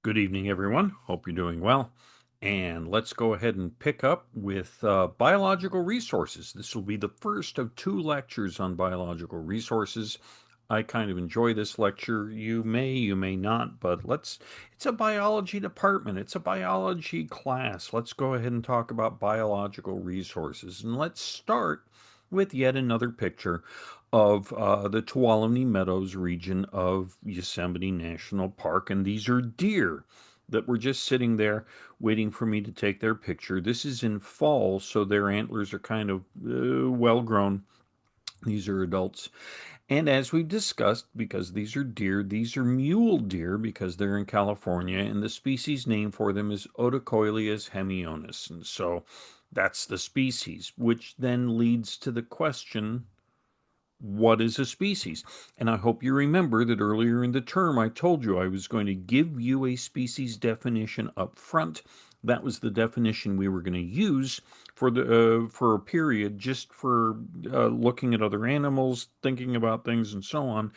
Good evening, everyone. Hope you're doing well. And let's go ahead and pick up with biological resources. This will be the first of two lectures on biological resources. I kind of enjoy this lecture. You may not, but it's a biology department, it's a biology class. Let's go ahead and talk about biological resources. And let's start with yet another picture of the Tuolumne Meadows region of Yosemite National Park. And these are deer that were just sitting there waiting for me to take their picture. This is in fall, so their antlers are kind of well grown. These are adults. And as we've discussed, because these are deer, these are mule deer because they're in California, and the species name for them is Otocoileus hemionus. And so that's the species, which then leads to the question, what is a species? And I hope you remember that earlier in the term I told you I was going to give you a species definition up front. That was the definition we were going to use for a period, just for looking at other animals, thinking about things, and so on.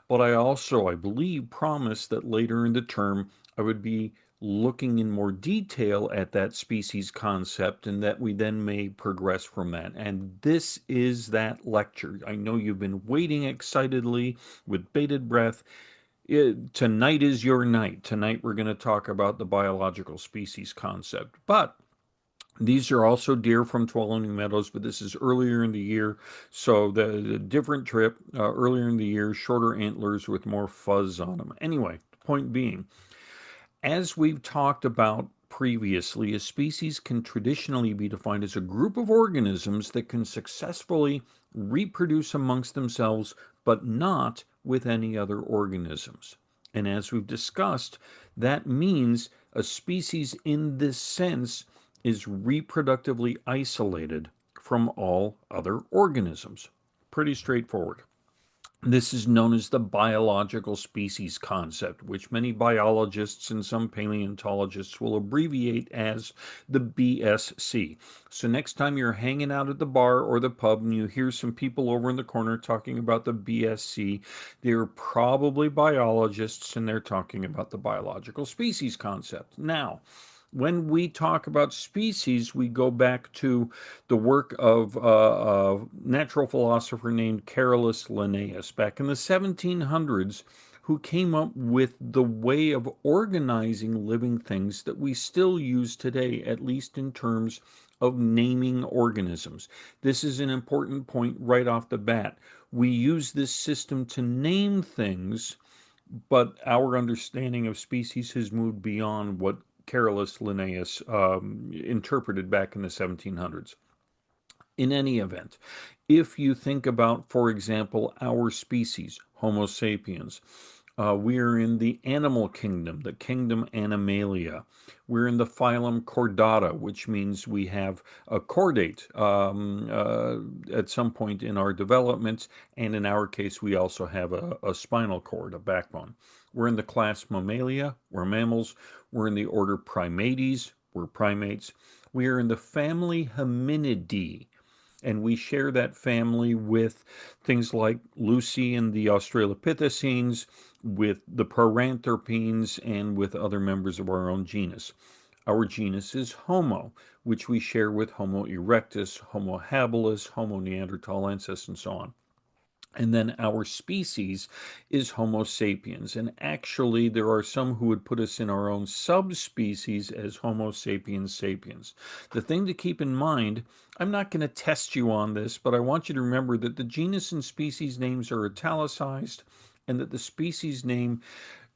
But I also, I believe, promised that later in the term I would be looking in more detail at that species concept and that we then may progress from that. And this is that lecture. I know you've been waiting excitedly with bated breath. Tonight is your night. Tonight we're going to talk about the biological species concept. But these are also deer from Tuolumne Meadows, but this is earlier in the year. So the different trip, earlier in the year, shorter antlers with more fuzz on them. Anyway, point being, as we've talked about previously, a species can traditionally be defined as a group of organisms that can successfully reproduce amongst themselves, but not with any other organisms. And as we've discussed, that means a species in this sense is reproductively isolated from all other organisms. Pretty straightforward. This is known as the biological species concept, which many biologists and some paleontologists will abbreviate as the BSC. So, next time you're hanging out at the bar or the pub and you hear some people over in the corner talking about the BSC, they're probably biologists and they're talking about the biological species concept. Now, when we talk about species, we go back to the work of a natural philosopher named Carolus Linnaeus back in the 1700s, who came up with the way of organizing living things that we still use today, at least in terms of naming organisms. This is an important point right off the bat. We use this system to name things, but our understanding of species has moved beyond what Carolus Linnaeus interpreted back in the 1700s. In any event, if you think about, for example, our species, Homo sapiens, we are in the animal kingdom, the kingdom Animalia. We're in the phylum Chordata, which means we have a chordate at some point in our development, and in our case, we also have a spinal cord, a backbone. We're in the class Mammalia, we're mammals. We're in the order Primates, we're primates. We are in the family Hominidae, and we share that family with things like Lucy and the Australopithecines, with the Paranthropines, and with other members of our own genus. Our genus is Homo, which we share with Homo erectus, Homo habilis, Homo neanderthalensis, and so on. And then our species is Homo sapiens. And actually, there are some who would put us in our own subspecies as Homo sapiens sapiens. The thing to keep in mind, I'm not going to test you on this, but I want you to remember that the genus and species names are italicized, and that the species name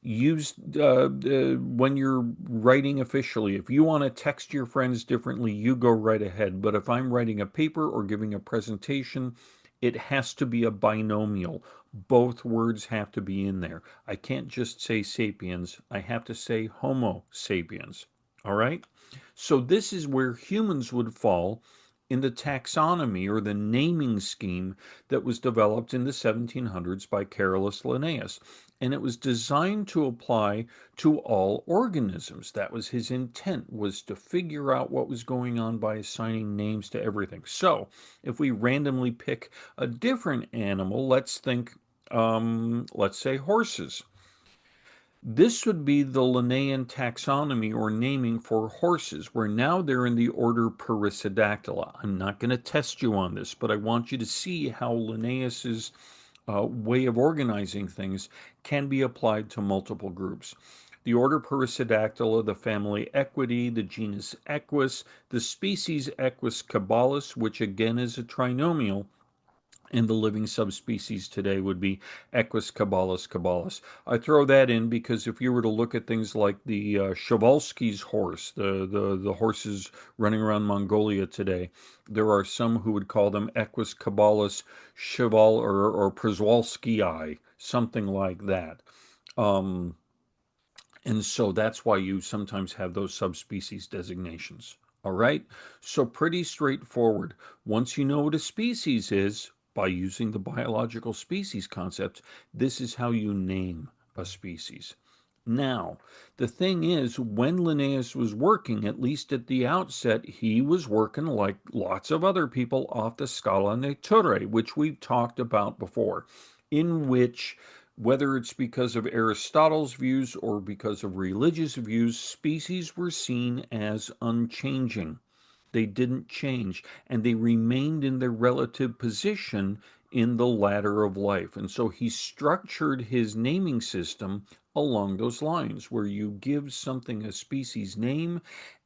used when you're writing officially. If you want to text your friends differently, you go right ahead. But if I'm writing a paper or giving a presentation, it has to be a binomial. Both words have to be in there. I can't just say sapiens, I have to say Homo sapiens. All right? So, this is where humans would fall in the taxonomy or the naming scheme that was developed in the 1700s by Carolus Linnaeus. And it was designed to apply to all organisms. That was his intent, was to figure out what was going on by assigning names to everything. So, if we randomly pick a different animal, let's say horses. This would be the Linnaean taxonomy or naming for horses, where now they're in the order Perissodactyla. I'm not going to test you on this, but I want you to see how Linnaeus's way of organizing things can be applied to multiple groups. The order Perissodactyla, the family Equidae, the genus Equus, the species Equus caballus, which again is a trinomial, and the living subspecies today would be Equus caballus caballus. I throw that in because if you were to look at things like the Przewalski's horse, the horses running around Mongolia today, there are some who would call them Equus caballus cheval or Przewalskii, something like that. Um, and so that's why you sometimes have those subspecies designations. All right. So pretty straightforward. Once you know what a species is, by using the biological species concept, this is how you name a species. Now, the thing is, when Linnaeus was working, at least at the outset, he was working like lots of other people off the Scala Naturae, which we've talked about before, in which, whether it's because of Aristotle's views or because of religious views, species were seen as unchanging. They didn't change, and they remained in their relative position in the ladder of life. And so he structured his naming system along those lines, where you give something a species name,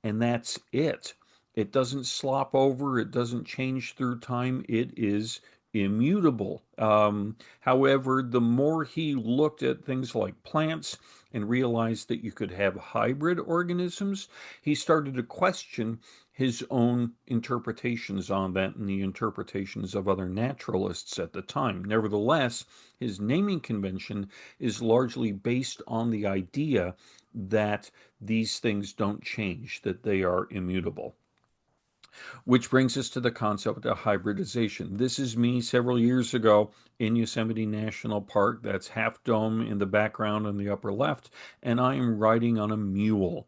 and that's it. It doesn't slop over, it doesn't change through time, it is immutable. However, the more he looked at things like plants and realized that you could have hybrid organisms, he started to question his own interpretations on that and the interpretations of other naturalists at the time. Nevertheless, his naming convention is largely based on the idea that these things don't change, that they are immutable. Which brings us to the concept of hybridization. This is me several years ago in Yosemite National Park. That's Half Dome in the background in the upper left, and I am riding on a mule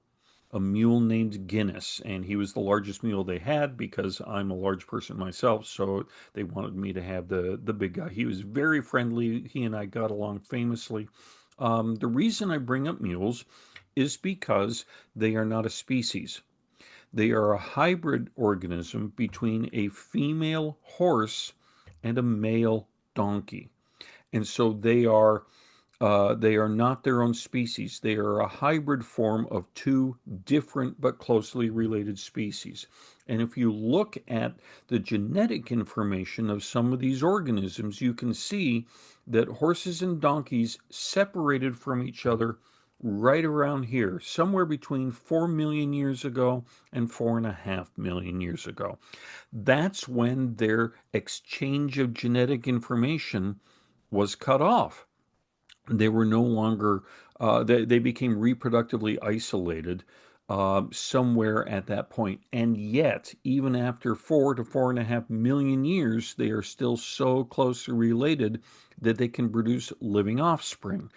named Guinness, and he was the largest mule they had because I'm a large person myself, so they wanted me to have the big guy. He was very friendly. He and I got along famously. The reason I bring up mules is because they are not a species. They are a hybrid organism between a female horse and a male donkey. And so they are not their own species. They are a hybrid form of two different but closely related species. And if you look at the genetic information of some of these organisms, you can see that horses and donkeys separated from each other right around here, somewhere between 4 million years ago and 4.5 million years ago. That's when their exchange of genetic information was cut off. They were no longer, they became reproductively isolated somewhere at that point. And yet, even after 4 to 4.5 million years, they are still so closely related that they can produce living offspring.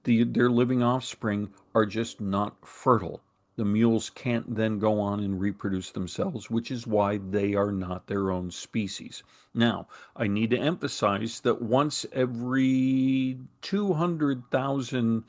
Their living offspring are just not fertile. The mules can't then go on and reproduce themselves, which is why they are not their own species. Now, I need to emphasize that once every 200,000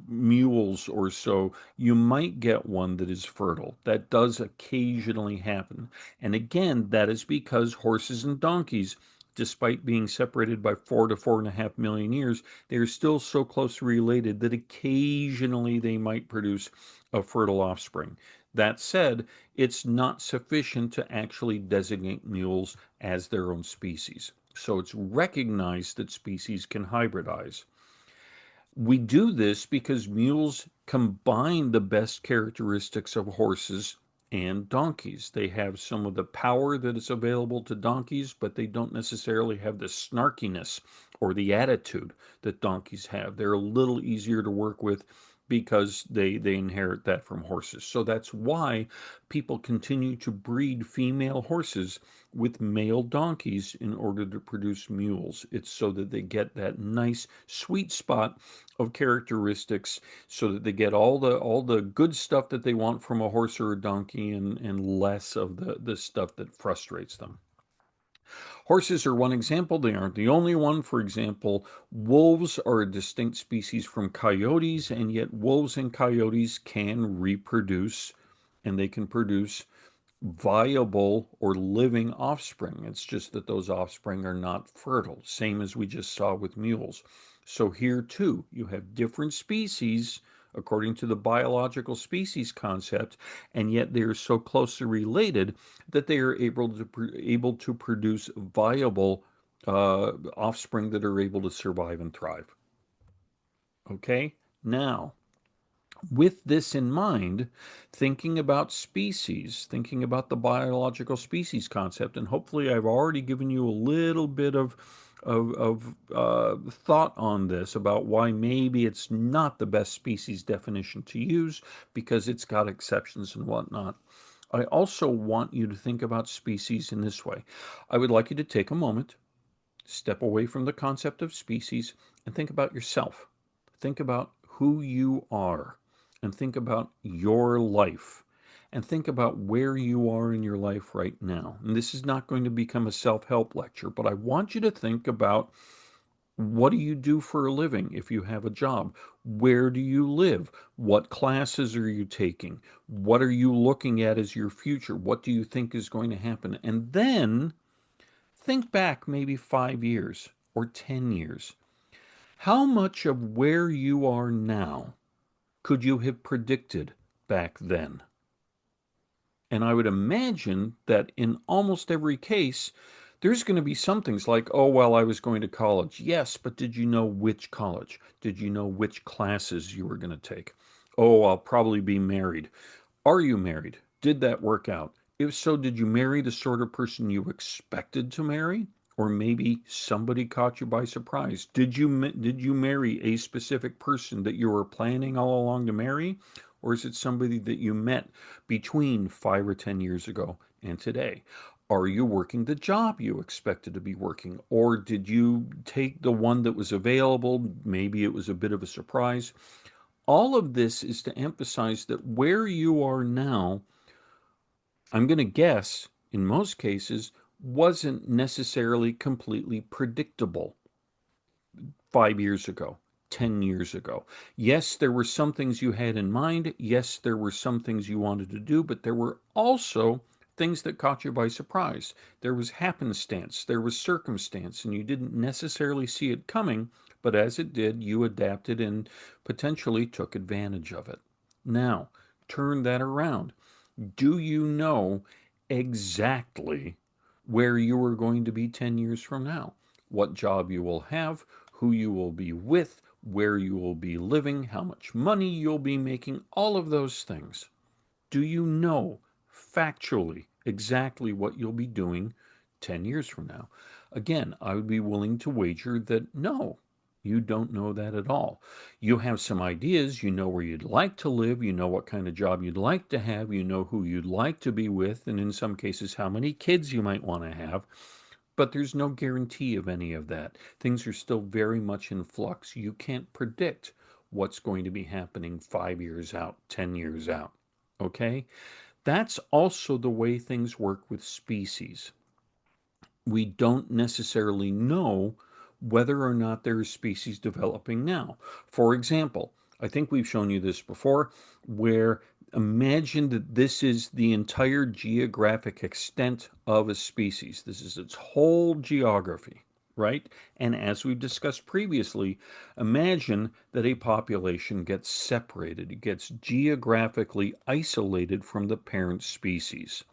mules or so, you might get one that is fertile. That does occasionally happen. And again, that is because horses and donkeys, despite being separated by 4 to 4.5 million years, they are still so closely related that occasionally they might produce a fertile offspring. That said, it's not sufficient to actually designate mules as their own species. So it's recognized that species can hybridize. We do this because mules combine the best characteristics of horses and donkeys. They have some of the power that is available to donkeys, but they don't necessarily have the snarkiness or the attitude that donkeys have. They're a little easier to work with because they inherit that from horses. So that's why people continue to breed female horses with male donkeys in order to produce mules. It's so that they get that nice sweet spot of characteristics so that they get all the good stuff that they want from a horse or a donkey and less of the stuff that frustrates them. Horses are one example. They aren't the only one. For example, wolves are a distinct species from coyotes, and yet wolves and coyotes can reproduce and they can produce viable or living offspring. It's just that those offspring are not fertile, same as we just saw with mules. So here too, you have different species according to the biological species concept, and yet they are so closely related that they are able to produce viable offspring that are able to survive and thrive. Okay, now with this in mind, thinking about species, thinking about the biological species concept, and hopefully I've already given you a little bit of thought on this about why maybe it's not the best species definition to use because it's got exceptions and whatnot. I also want you to think about species in this way. I would like you to take a moment, step away from the concept of species, and think about yourself. Think about who you are, and think about your life, and think about where you are in your life right now. And this is not going to become a self help lecture, but I want you to think about what do you do for a living if you have a job? Where do you live? What classes are you taking? What are you looking at as your future? What do you think is going to happen? And then think back maybe 5 years or 10 years. How much of where you are now could you have predicted back then? And I would imagine that in almost every case, there's going to be some things like, oh, well, I was going to college. Yes, but did you know which college? Did you know which classes you were going to take? Oh, I'll probably be married. Are you married? Did that work out? If so, did you marry the sort of person you expected to marry? Or maybe somebody caught you by surprise. Did you marry a specific person that you were planning all along to marry? Or is it somebody that you met between 5 or 10 years ago and today? Are you working the job you expected to be working? Or did you take the one that was available? Maybe it was a bit of a surprise. All of this is to emphasize that where you are now, I'm going to guess, in most cases, wasn't necessarily completely predictable 5 years ago, 10 years ago. Yes, there were some things you had in mind. Yes, there were some things you wanted to do, but there were also things that caught you by surprise. There was happenstance, there was circumstance, and you didn't necessarily see it coming, but as it did, you adapted and potentially took advantage of it. Now, turn that around. Do you know exactly where you are going to be 10 years from now? What job you will have, who you will be with, where you will be living, how much money you'll be making, all of those things. Do you know factually exactly what you'll be doing 10 years from now? Again, I would be willing to wager that no, you don't know that at all. You have some ideas, you know where you'd like to live, you know what kind of job you'd like to have, you know who you'd like to be with, and in some cases, how many kids you might want to have. But there's no guarantee of any of that. Things are still very much in flux. You can't predict what's going to be happening 5 years out, 10 years out. Okay? That's also the way things work with species. We don't necessarily know whether or not there is species developing now. For example, I think we've shown you this before, where imagine that this is the entire geographic extent of a species. This is its whole geography, right? And as we've discussed previously, imagine that a population gets separated, it gets geographically isolated from the parent species.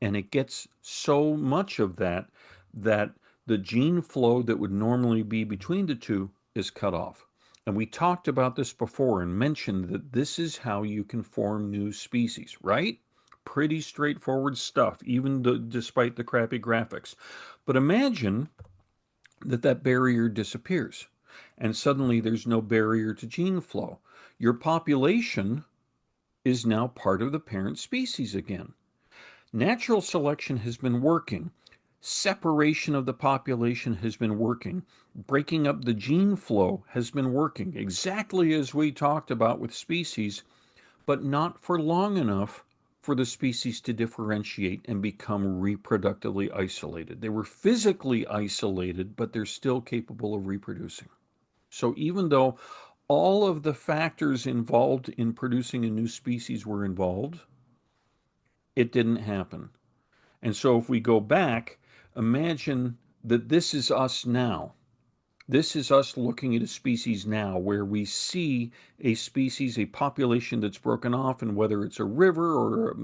And it gets so much of that the gene flow that would normally be between the two is cut off. And we talked about this before and mentioned that this is how you can form new species, right? Pretty straightforward stuff, even despite the crappy graphics. But imagine that barrier disappears and suddenly there's no barrier to gene flow. Your population is now part of the parent species again. Natural selection has been working. Separation of the population has been working. Breaking up the gene flow has been working, exactly as we talked about with species, but not for long enough for the species to differentiate and become reproductively isolated. They were physically isolated, but they're still capable of reproducing. So even though all of the factors involved in producing a new species were involved, it didn't happen. And so if we go back, imagine that this is us now. This is us looking at a species now where we see a species, a population that's broken off, and whether it's a river or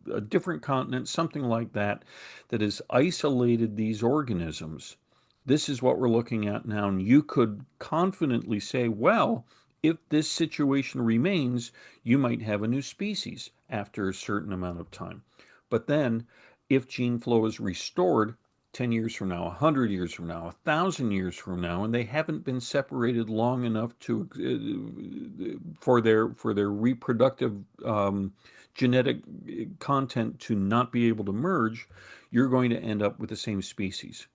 a different continent, something like that, that has isolated these organisms. This is what we're looking at now. And you could confidently say, well, if this situation remains, you might have a new species after a certain amount of time. But then, if gene flow is restored, 10 years from now, 100 years from now, 1,000 years from now, and they haven't been separated long enough to for their reproductive genetic content to not be able to merge, you're going to end up with the same species.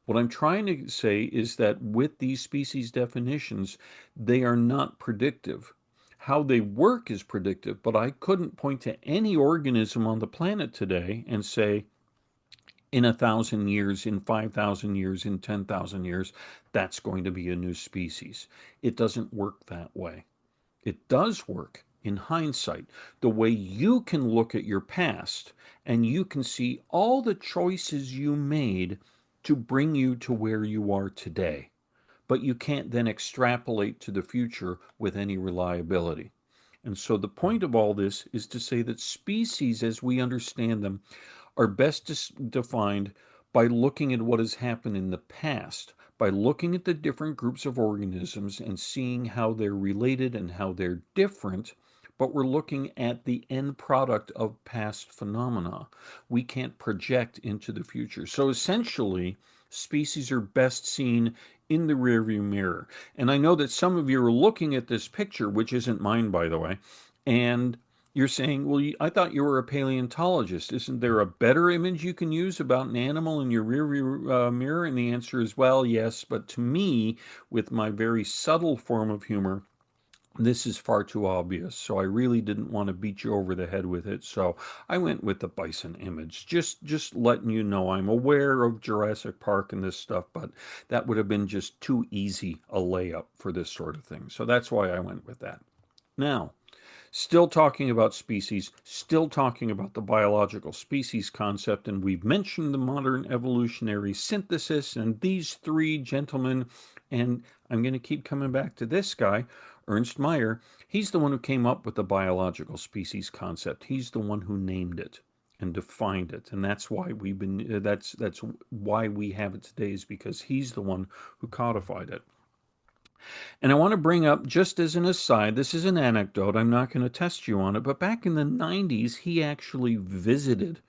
What I'm trying to say is that with these species definitions, they are not predictive. How they work is predictive, but I couldn't point to any organism on the planet today and say, in 1,000 years, in 5,000 years, in 10,000 years, that's going to be a new species. It doesn't work that way. It does work in hindsight, the way you can look at your past and you can see all the choices you made to bring you to where you are today. But you can't then extrapolate to the future with any reliability. And so the point of all this is to say that species, as we understand them, are best defined by looking at what has happened in the past, by looking at the different groups of organisms and seeing how they're related and how they're different. But we're looking at the end product of past phenomena. We can't project into the future. So essentially, species are best seen in the rearview mirror. And I know that some of you are looking at this picture, which isn't mine, by the way, and you're saying, well, I thought you were a paleontologist. Isn't there a better image you can use about an animal in your rearview mirror? And the answer is, well, yes. But to me, with my very subtle form of humor, this is far too obvious. So I really didn't want to beat you over the head with it. So I went with the bison image. Just letting you know I'm aware of Jurassic Park and this stuff, but that would have been just too easy a layup for this sort of thing. So that's why I went with that. Now, still talking about species, still talking about the biological species concept, and we've mentioned the modern evolutionary synthesis and these three gentlemen, and I'm going to keep coming back to this guy, Ernst Mayr. He's the one who came up with the biological species concept. He's the one who named it and defined it, and that's why we've been that's why we have it today, is because he's the one who codified it. And I want to bring up, just as an aside, this is an anecdote. I'm not going to test you on it, but back in the 90s, he actually visited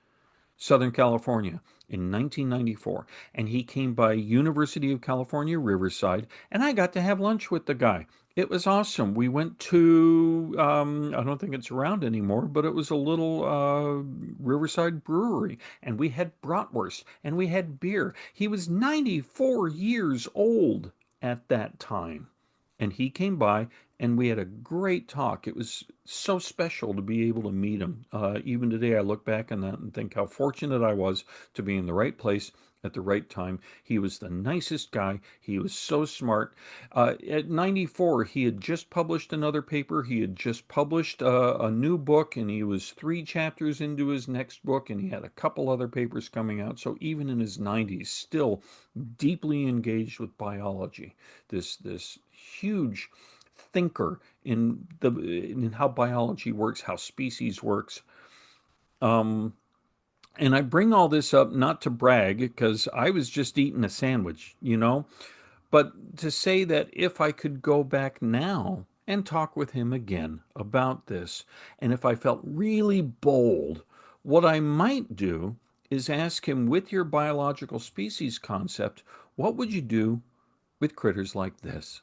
Southern California in 1994, and he came by University of California, Riverside, and I got to have lunch with the guy. It was awesome. We went to, I don't think it's around anymore, but it was a little Riverside brewery, and we had bratwurst, and we had beer. He was 94 years old at that time. And he came by and we had a great talk. It was so special to be able to meet him. Even today, I look back on that and think how fortunate I was to be in the right place at the right time. He was the nicest guy. He was so smart. At 94, he had just published another paper. He had just published a new book, and he was 3 chapters into his next book, and he had a couple other papers coming out. So even in his 90s, still deeply engaged with biology. This huge thinker in how biology works, how species works. Um, and I bring all this up not to brag, because I was just eating a sandwich, but to say that if I could go back now and talk with him again about this, and if I felt really bold, what I might do is ask him, with your biological species concept, what would you do with critters like this?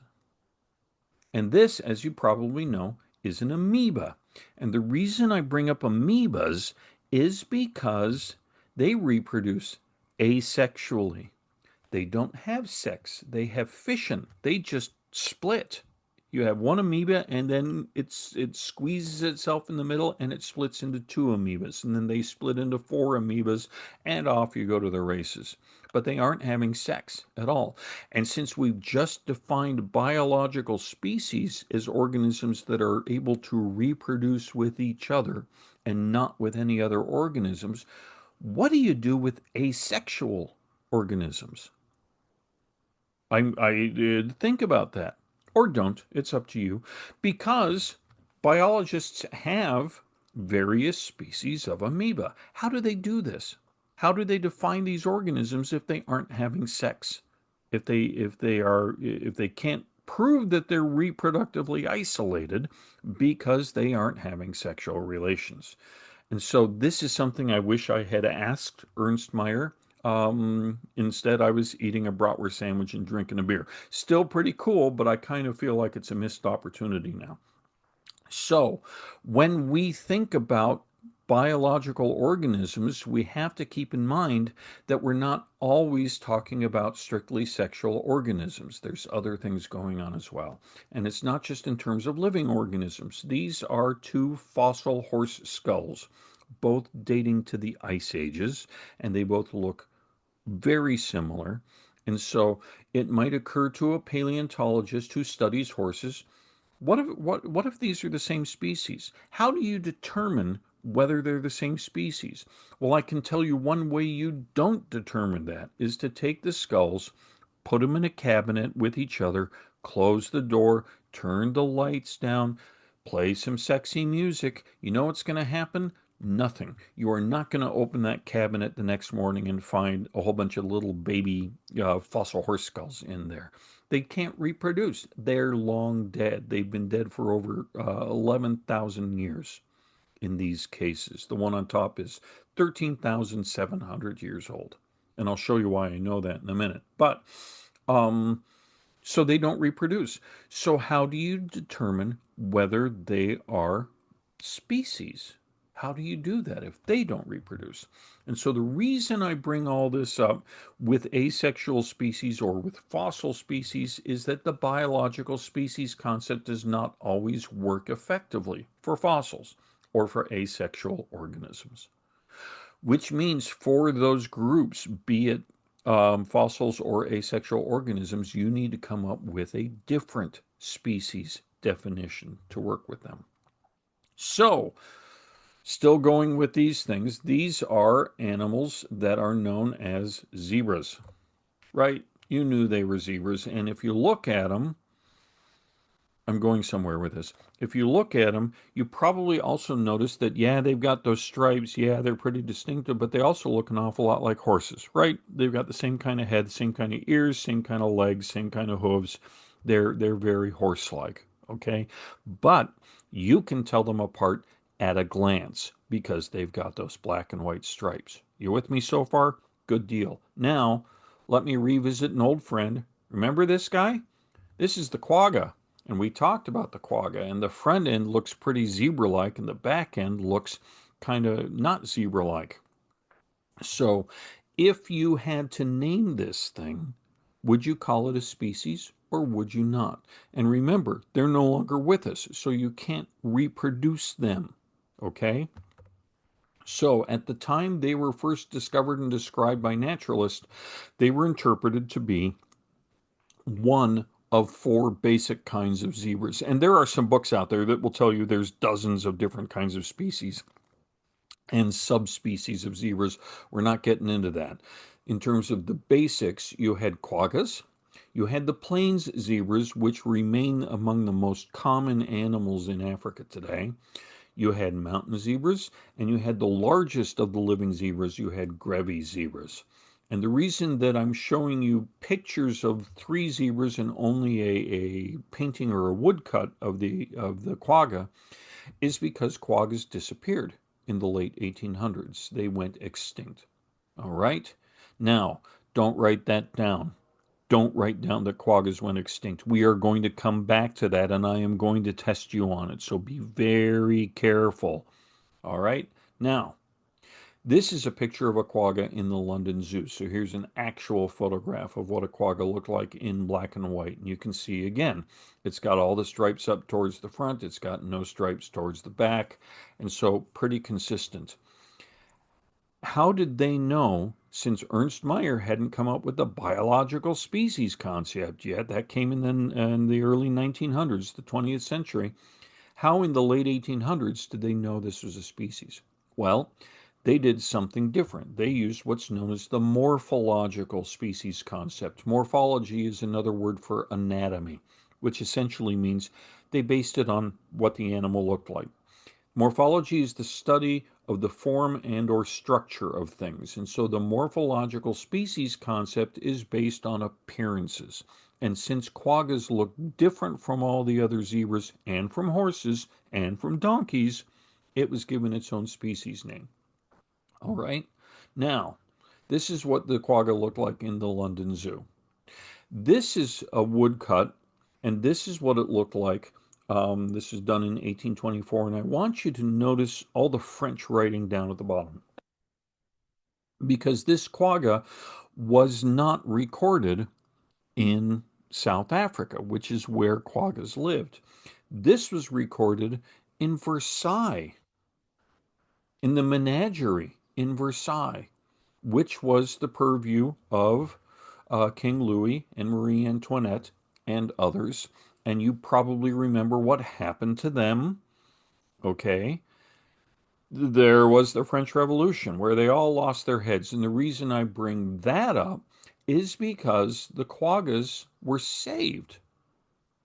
And this, as you probably know, is an amoeba. And the reason I bring up amoebas is because they reproduce asexually. They don't have sex, they have fission. They just split. You have one amoeba, and then it squeezes itself in the middle, and it splits into two amoebas, and then they split into four amoebas, and off you go to the races. But they aren't having sex at all. And since we've just defined biological species as organisms that are able to reproduce with each other and not with any other organisms, what do you do with asexual organisms? I think about that. Or don't. It's up to you. Because biologists have various species of amoeba. How do they do this? How do they define these organisms if they aren't having sex? If they can't prove that they're reproductively isolated because they aren't having sexual relations. And so this is something I wish I had asked Ernst Mayr. Instead, I was eating a bratwurst sandwich and drinking a beer. Still pretty cool, but I kind of feel like it's a missed opportunity now. So, when we think about biological organisms, we have to keep in mind that we're not always talking about strictly sexual organisms. There's other things going on as well. And it's not just in terms of living organisms. These are two fossil horse skulls, both dating to the ice ages, and they both look very similar. And so it might occur to a paleontologist who studies horses, what if these are the same species? How do you determine whether they're the same species? Well, I can tell you one way you don't determine that is to take the skulls, put them in a cabinet with each other, close the door, turn the lights down, play some sexy music. You know what's going to happen? Nothing. You are not going to open that cabinet the next morning and find a whole bunch of little baby fossil horse skulls in there. They can't reproduce. They're long dead. They've been dead for over 11,000 years in these cases. The one on top is 13,700 years old. And I'll show you why I know that in a minute. But um, so they don't reproduce. So, how do you determine whether they are species? How do you do that if they don't reproduce? And so, the reason I bring all this up with asexual species or with fossil species is that the biological species concept does not always work effectively for fossils or for asexual organisms, which means for those groups, be it fossils or asexual organisms, you need to come up with a different species definition to work with them. So, still going with these things, these are animals that are known as zebras, right? You knew they were zebras, and if you look at them, I'm going somewhere with this. If you look at them, you probably also notice that, yeah, they've got those stripes. Yeah, they're pretty distinctive, but they also look an awful lot like horses, right? They've got the same kind of head, same kind of ears, same kind of legs, same kind of hooves. They're very horse-like, okay? But you can tell them apart at a glance because they've got those black and white stripes. You with me so far? Good deal. Now, let me revisit an old friend. Remember this guy? This is the quagga. And we talked about the quagga, and the front end looks pretty zebra-like, and the back end looks kind of not zebra-like. So, if you had to name this thing, would you call it a species or would you not? And remember, they're no longer with us, so you can't reproduce them. Okay? So, at the time they were first discovered and described by naturalists, they were interpreted to be one of four basic kinds of zebras. And there are some books out there that will tell you there's dozens of different kinds of species and subspecies of zebras. We're not getting into that. In terms of the basics, you had quaggas, you had the plains zebras, which remain among the most common animals in Africa today. You had mountain zebras, and you had the largest of the living zebras, you had Grevy zebras. And the reason that I'm showing you pictures of three zebras and only a painting or a woodcut of the quagga is because quaggas disappeared in the late 1800s. They went extinct. All right? Now, don't write that down. Don't write down that quaggas went extinct. We are going to come back to that, and I am going to test you on it. So be very careful. All right? Now, This is a picture of a quagga in the London Zoo. So here's an actual photograph of what a quagga looked like in black and white. And you can see again, it's got all the stripes up towards the front, it's got no stripes towards the back, and so pretty consistent. How did they know, since Ernst Mayr hadn't come up with the biological species concept yet? That came in the early 1900s, the 20th century. How in the late 1800s did they know this was a species? Well, they did something different. They used what's known as the morphological species concept. Morphology is another word for anatomy, which essentially means they based it on what the animal looked like. Morphology is the study of the form and or structure of things. And so the morphological species concept is based on appearances. And since quaggas look different from all the other zebras and from horses and from donkeys, it was given its own species name. All right. Now, this is what the quagga looked like in the London Zoo. This is a woodcut, and this is what it looked like. This is done in 1824, and I want you to notice all the French writing down at the bottom because this quagga was not recorded in South Africa, which is where quaggas lived. This was recorded in Versailles, in the menagerie in Versailles, which was the purview of King Louis and Marie Antoinette and others. And you probably remember what happened to them. Okay. There was the French Revolution where they all lost their heads. And the reason I bring that up is because the quaggas were saved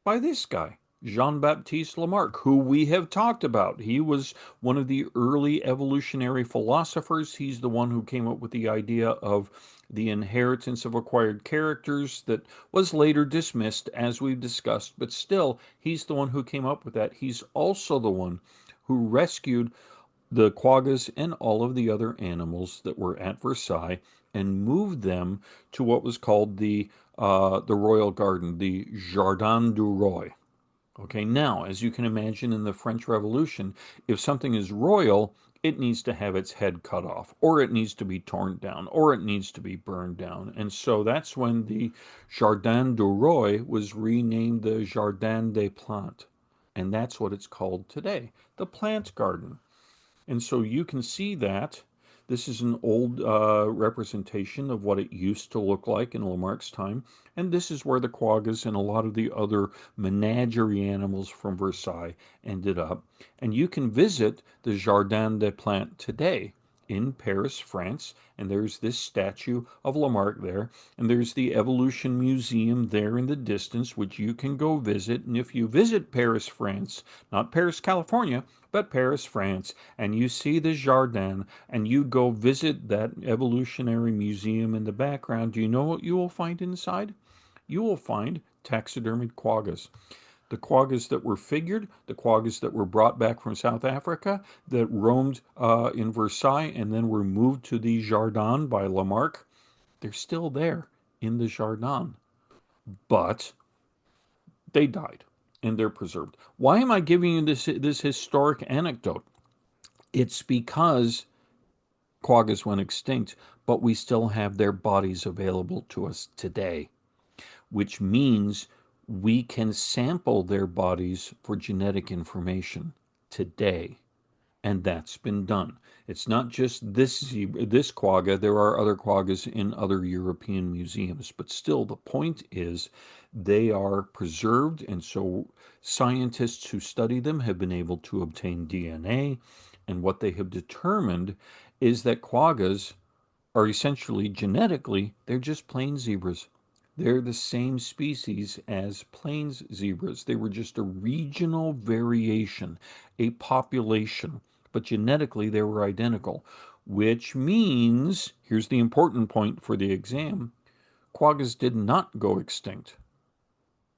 by this guy, Jean Baptiste Lamarck, who we have talked about. He was one of the early evolutionary philosophers. He's the one who came up with the idea of the inheritance of acquired characters that was later dismissed, as we've discussed, but still, he's the one who came up with that. He's also the one who rescued the quaggas and all of the other animals that were at Versailles and moved them to what was called the royal garden, the Jardin du Roi. Okay, now, as you can imagine in the French Revolution, if something is royal, it needs to have its head cut off, or it needs to be torn down, or it needs to be burned down. And so that's when the Jardin du Roi was renamed the Jardin des Plantes. And that's what it's called today, the plant garden. And so you can see that this is an old representation of what it used to look like in Lamarck's time. And this is where the quaggas and a lot of the other menagerie animals from Versailles ended up. And you can visit the Jardin des Plantes today in Paris, France, and there's this statue of Lamarck there, and there's the Evolution Museum there in the distance, which you can go visit. And if you visit Paris, France, not Paris, California, but Paris, France, and you see the Jardin, and you go visit that evolutionary museum in the background, do you know what you will find inside? You will find taxidermied quaggas. The quaggas that were figured, the quaggas that were brought back from South Africa, that roamed in Versailles and then were moved to the Jardin by Lamarck, they're still there in the Jardin, but they died and they're preserved. Why am I giving you this historic anecdote? It's because quaggas went extinct, but we still have their bodies available to us today, which means we can sample their bodies for genetic information today. And that's been done. It's not just this quagga. There are other quaggas in other European museums, but still, the point is they are preserved, and so scientists who study them have been able to obtain DNA. And what they have determined is that quaggas are essentially genetically, they're just plain zebras. They're the same species as plains zebras. They were just a regional variation, a population, but genetically they were identical, which means here's the important point for the exam: quaggas did not go extinct.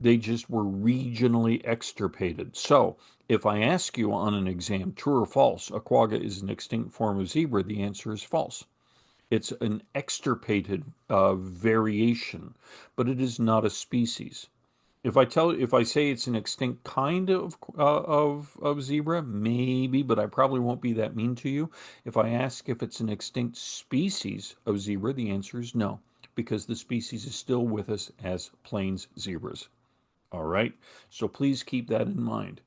They just were regionally extirpated. So, if I ask you on an exam, true or false, a quagga is an extinct form of zebra, the answer is false. It's an extirpated variation, but it is not a species. if I say it's an extinct kind of zebra, maybe, but I probably won't be that mean to you. If I ask if it's an extinct species of zebra, the answer is no, because the species is still with us as plains zebras. All right, so please keep that in mind.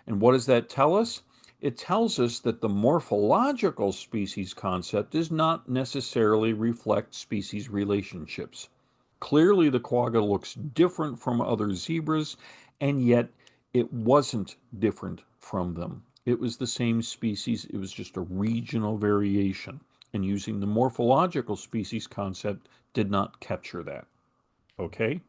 And what does that tell us? It tells us that the morphological species concept does not necessarily reflect species relationships. Clearly, the quagga looks different from other zebras, and yet it wasn't different from them. It was the same species, it was just a regional variation. And using the morphological species concept did not capture that. Okay?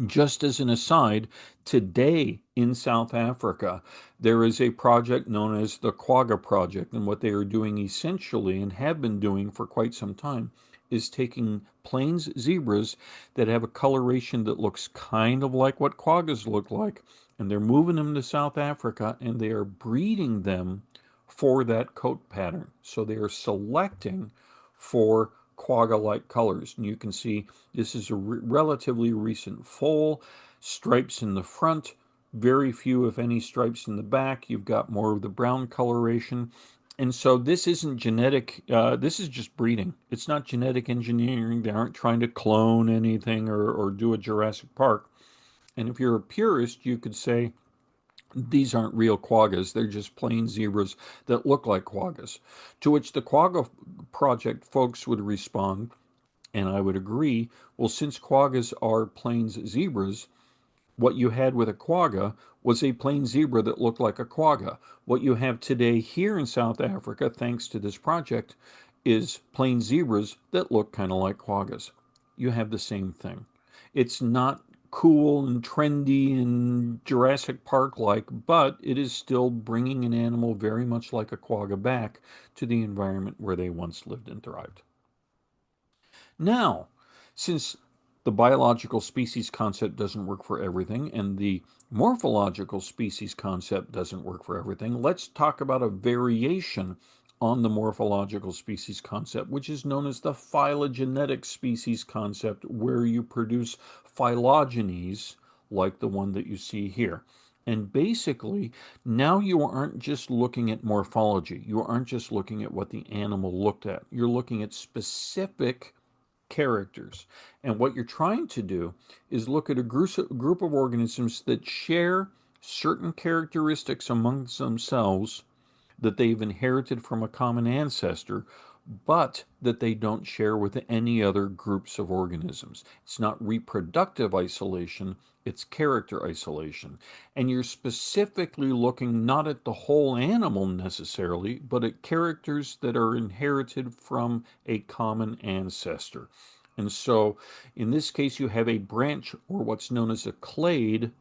Just as an aside, today in South Africa, there is a project known as the Quagga Project. And what they are doing essentially, and have been doing for quite some time, is taking plains zebras that have a coloration that looks kind of like what quaggas look like, and they're moving them to South Africa and they are breeding them for that coat pattern. So they are selecting for quagga like colors. And you can see this is a relatively recent foal, stripes in the front, very few, if any, stripes in the back. You've got more of the brown coloration. And so this isn't genetic, this is just breeding. It's not genetic engineering. They aren't trying to clone anything or do a Jurassic Park. And if you're a purist, you could say, these aren't real quaggas, they're just plain zebras that look like quaggas. To which the Quagga Project folks would respond, and I would agree, well, since quaggas are plains zebras, what you had with a quagga was a plain zebra that looked like a quagga. What you have today here in South Africa, thanks to this project, is plain zebras that look kind of like quaggas. You have the same thing. It's not cool and trendy and Jurassic Park like, but it is still bringing an animal very much like a quagga back to the environment where they once lived and thrived. Now, since the biological species concept doesn't work for everything and the morphological species concept doesn't work for everything, let's talk about a variation on the morphological species concept, which is known as the phylogenetic species concept, where you produce phylogenies like the one that you see here. And basically, now you aren't just looking at morphology. You aren't just looking at what the animal looked at. You're looking at specific characters. And what you're trying to do is look at a group of organisms that share certain characteristics amongst themselves that they've inherited from a common ancestor, but that they don't share with any other groups of organisms. It's not reproductive isolation, it's character isolation. And you're specifically looking not at the whole animal necessarily, but at characters that are inherited from a common ancestor. And so in this case, you have a branch or what's known as a clade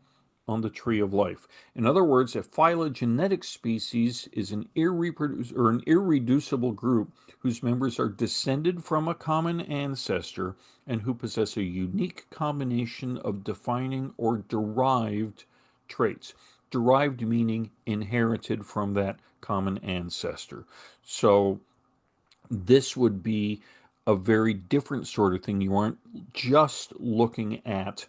on the tree of life. In other words, a phylogenetic species is an irreducible group whose members are descended from a common ancestor and who possess a unique combination of defining or derived traits. Derived meaning inherited from that common ancestor. So this would be a very different sort of thing. You aren't just looking at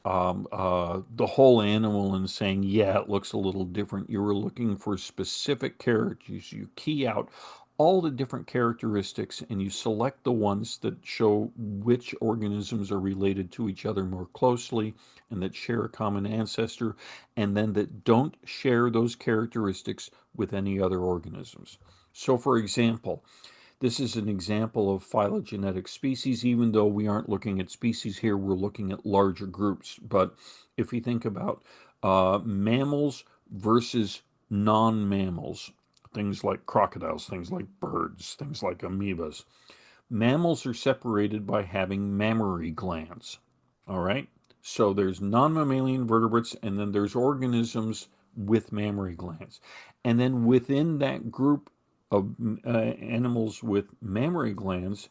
the whole animal and saying, yeah, it looks a little different. You were looking for specific characters. You key out all the different characteristics and you select the ones that show which organisms are related to each other more closely and that share a common ancestor, and then that don't share those characteristics with any other organisms. So, for example, this is an example of phylogenetic species. Even though we aren't looking at species here, we're looking at larger groups. But if you think about mammals versus non-mammals, things like crocodiles, things like birds, things like amoebas, mammals are separated by having mammary glands. All right? So there's non-mammalian vertebrates, and then there's organisms with mammary glands. And then within that group of animals with mammary glands,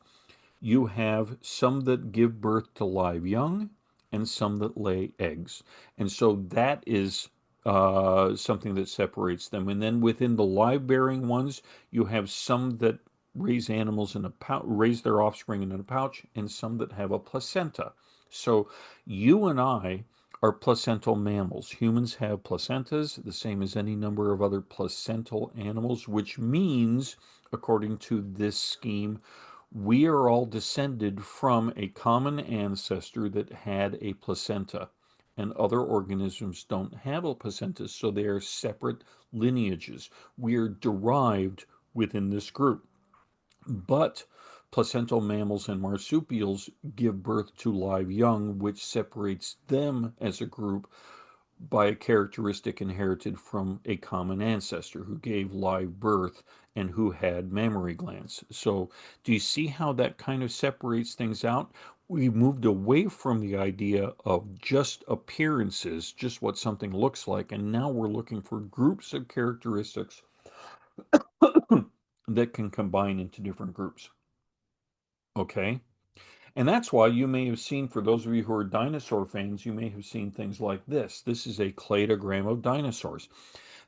you have some that give birth to live young and some that lay eggs. And so that is something that separates them. And then within the live bearing ones, you have some that raise animals in a pouch, raise their offspring in a pouch, and some that have a placenta. So you and I are placental mammals. Humans have placentas, the same as any number of other placental animals, which means, according to this scheme, we are all descended from a common ancestor that had a placenta. And other organisms don't have a placenta, so they are separate lineages. We are derived within this group. But placental mammals and marsupials give birth to live young, which separates them as a group by a characteristic inherited from a common ancestor who gave live birth and who had mammary glands. So, do you see how that kind of separates things out? We moved away from the idea of just appearances, just what something looks like, and now we're looking for groups of characteristics that can combine into different groups. Okay? And that's why you may have seen, for those of you who are dinosaur fans, you may have seen things like this. This is a cladogram of dinosaurs.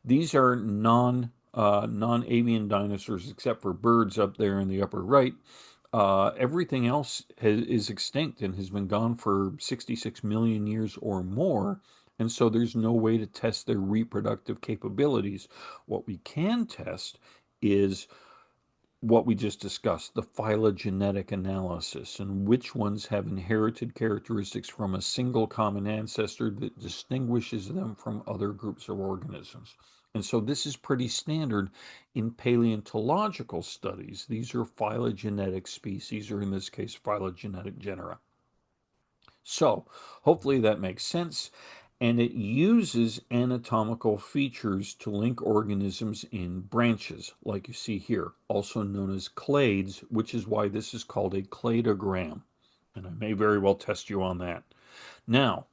These are non-avian dinosaurs, except for birds up there in the upper right. Everything else is extinct and has been gone for 66 million years or more. And so there's no way to test their reproductive capabilities. What we can test is what we just discussed, the phylogenetic analysis, and which ones have inherited characteristics from a single common ancestor that distinguishes them from other groups of organisms. And so this is pretty standard in paleontological studies. These are phylogenetic species, or in this case, phylogenetic genera. So, hopefully that makes sense. And it uses anatomical features to link organisms in branches, like you see here, also known as clades, which is why this is called a cladogram. And I may very well test you on that. Now,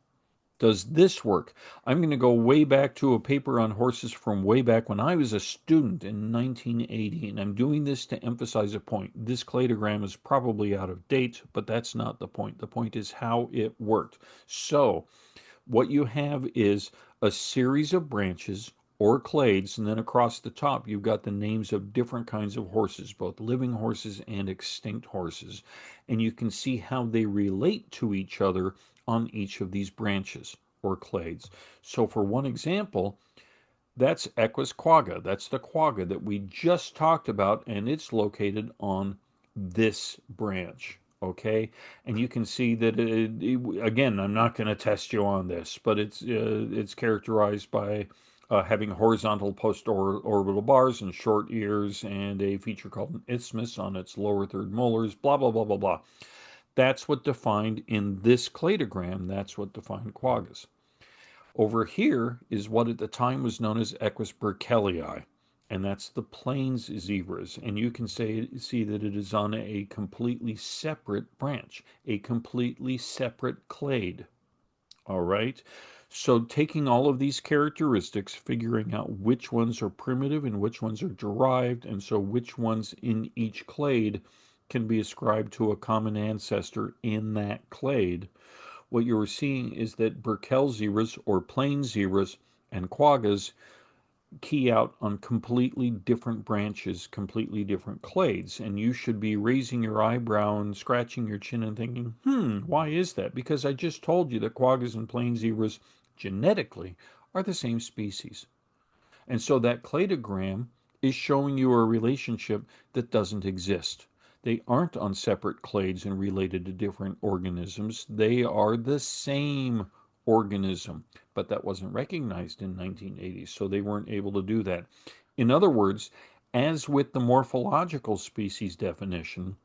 does this work? I'm going to go way back to a paper on horses from way back when I was a student in 1980, and I'm doing this to emphasize a point. This cladogram is probably out of date, but that's not the point. The point is how it worked. So, what you have is a series of branches or clades, and then across the top, you've got the names of different kinds of horses, both living horses and extinct horses. And you can see how they relate to each other on each of these branches or clades. So, for one example, that's Equus quagga. That's the quagga that we just talked about, and it's located on this branch. Okay, and you can see that again, I'm not going to test you on this, but it's characterized by having horizontal post-orbital bars and short ears, and a feature called an isthmus on its lower third molars. Blah blah blah blah blah. That's what defined in this cladogram. That's what defined quaggas. Over here is what at the time was known as Equus burkellii, and that's the plains zebras. And you can see that it is on a completely separate branch, a completely separate clade. All right. So taking all of these characteristics, figuring out which ones are primitive and which ones are derived, and so which ones in each clade can be ascribed to a common ancestor in that clade, what you are seeing is that Burkell zebras or plain zebras and quaggas key out on completely different branches, completely different clades. And you should be raising your eyebrow and scratching your chin and thinking, why is that? Because I just told you that quaggas and plain zebras genetically are the same species. And so that cladogram is showing you a relationship that doesn't exist. They aren't on separate clades and related to different organisms. They are the same organism, but that wasn't recognized in 1980, so they weren't able to do that. In other words, as with the morphological species definition,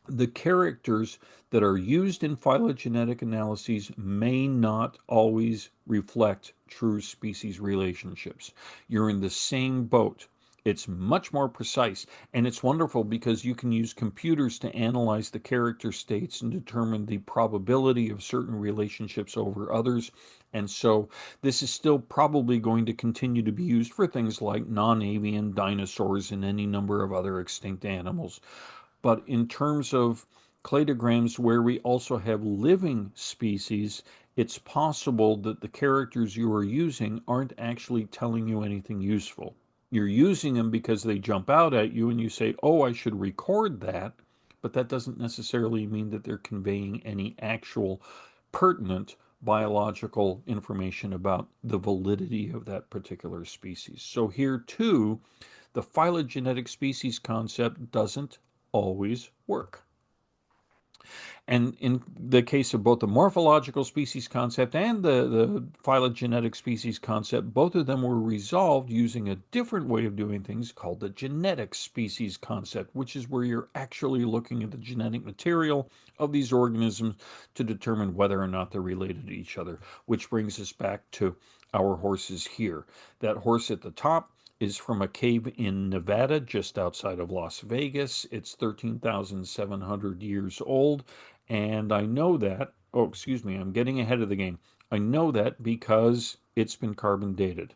the characters that are used in phylogenetic analyses may not always reflect true species relationships. You're in the same boat. It's much more precise, and it's wonderful because you can use computers to analyze the character states and determine the probability of certain relationships over others. And so, this is still probably going to continue to be used for things like non avian dinosaurs and any number of other extinct animals. But in terms of cladograms where we also have living species, it's possible that the characters you are using aren't actually telling you anything useful. You're using them because they jump out at you and you say, oh, I should record that, but that doesn't necessarily mean that they're conveying any actual pertinent biological information about the validity of that particular species. So here too, the phylogenetic species concept doesn't always work. And in the case of both the morphological species concept and the phylogenetic species concept, both of them were resolved using a different way of doing things called the genetic species concept, which is where you're actually looking at the genetic material of these organisms to determine whether or not they're related to each other, which brings us back to our horses here. That horse at the top is from a cave in Nevada, just outside of Las Vegas. It's 13,700 years old. And I know that, oh, excuse me, I'm getting ahead of the game. I know that because it's been carbon dated.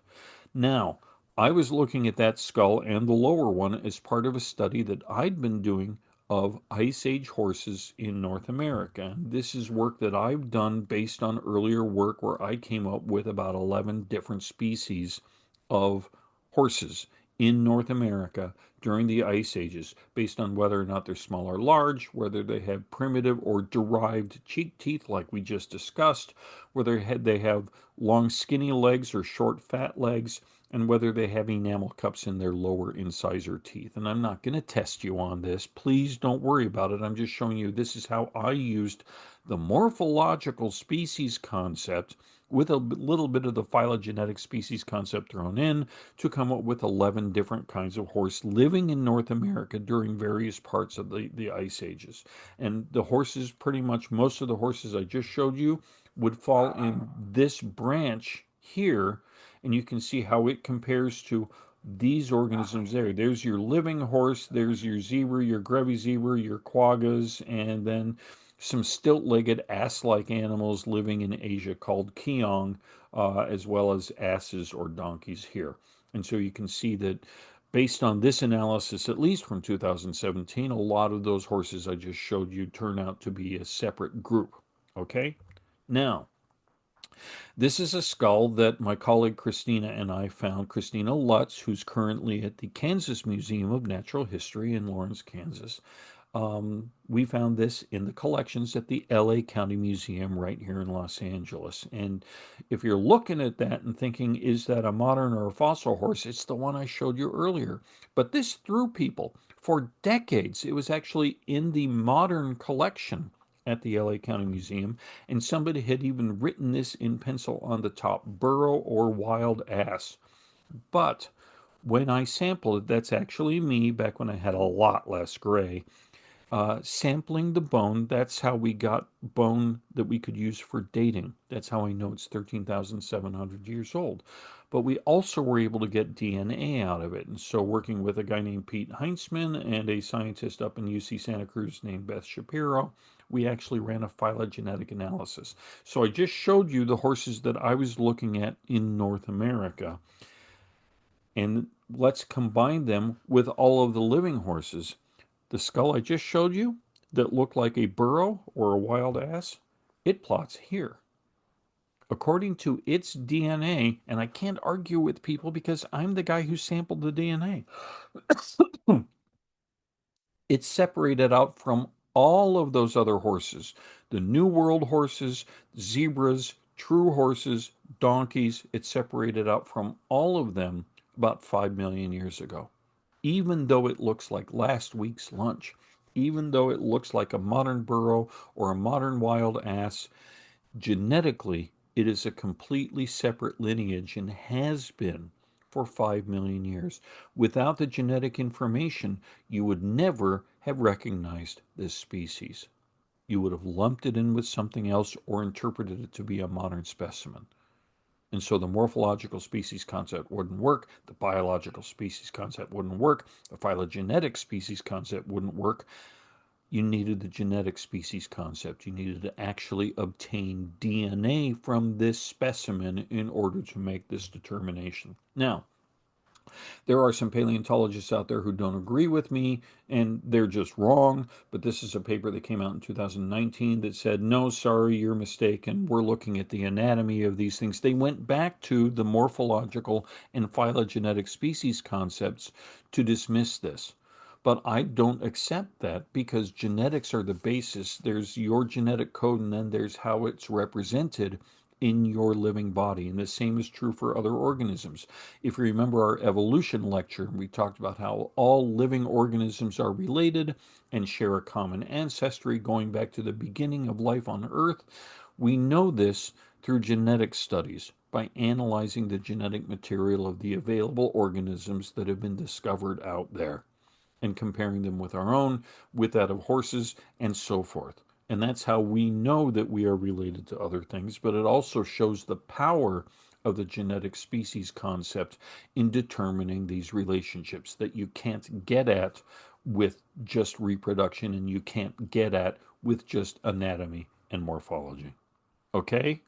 Now, I was looking at that skull and the lower one as part of a study that I'd been doing of Ice Age horses in North America. This is work that I've done based on earlier work where I came up with about 11 different species of horses in North America during the ice ages, based on whether or not they're small or large, whether they have primitive or derived cheek teeth, like we just discussed, whether they have long skinny legs or short fat legs, and whether they have enamel cups in their lower incisor teeth. And I'm not going to test you on this. Please don't worry about it. I'm just showing you this is how I used the morphological species concept with a little bit of the phylogenetic species concept thrown in to come up with 11 different kinds of horse living in North America during various parts of the ice ages. And the horses, pretty much most of the horses I just showed you, would fall in this branch here. And you can see how it compares to these organisms there. There's your living horse, there's your zebra, your Grevy zebra, your quaggas, and then some stilt-legged ass-like animals living in Asia called Keong, as well as asses or donkeys here. And so you can see that based on this analysis, at least from 2017, a lot of those horses I just showed you turn out to be a separate group. Okay? Now, this is a skull that my colleague Christina and I found. Christina Lutz, who's currently at the Kansas Museum of Natural History in Lawrence, Kansas. We found this in the collections at the LA County Museum right here in Los Angeles. And if you're looking at that and thinking, is that a modern or a fossil horse? It's the one I showed you earlier. But this threw people. For decades, it was actually in the modern collection at the LA County Museum, and somebody had even written this in pencil on the top, burro or wild ass. But when I sampled it, that's actually me back when I had a lot less gray, sampling the bone. That's how we got bone that we could use for dating. That's how I know it's 13,700 years old. But we also were able to get DNA out of it. And so, working with a guy named Pete Heinzman and a scientist up in UC Santa Cruz named Beth Shapiro, we actually ran a phylogenetic analysis. So, I just showed you the horses that I was looking at in North America. And let's combine them with all of the living horses. The skull I just showed you that looked like a burro or a wild ass, it plots here. According to its DNA, and I can't argue with people because I'm the guy who sampled the DNA, it's separated out from all of those other horses. The New World horses, zebras, true horses, donkeys, it's separated out from all of them about 5 million years ago. Even though it looks like last week's lunch, even though it looks like a modern burro or a modern wild ass, genetically it is a completely separate lineage and has been for 5 million years. Without the genetic information, you would never have recognized this species. You would have lumped it in with something else or interpreted it to be a modern specimen. And so the morphological species concept wouldn't work, the biological species concept wouldn't work, the phylogenetic species concept wouldn't work. You needed the genetic species concept. You needed to actually obtain DNA from this specimen in order to make this determination. Now, there are some paleontologists out there who don't agree with me, and they're just wrong. But this is a paper that came out in 2019 that said, no, sorry, you're mistaken. We're looking at the anatomy of these things. They went back to the morphological and phylogenetic species concepts to dismiss this. But I don't accept that because genetics are the basis. There's your genetic code, and then there's how it's represented in your living body. And the same is true for other organisms. If you remember our evolution lecture, we talked about how all living organisms are related and share a common ancestry going back to the beginning of life on Earth. We know this through genetic studies by analyzing the genetic material of the available organisms that have been discovered out there and comparing them with our own, with that of horses, and so forth. And that's how we know that we are related to other things, but it also shows the power of the genetic species concept in determining these relationships that you can't get at with just reproduction and you can't get at with just anatomy and morphology. Okay?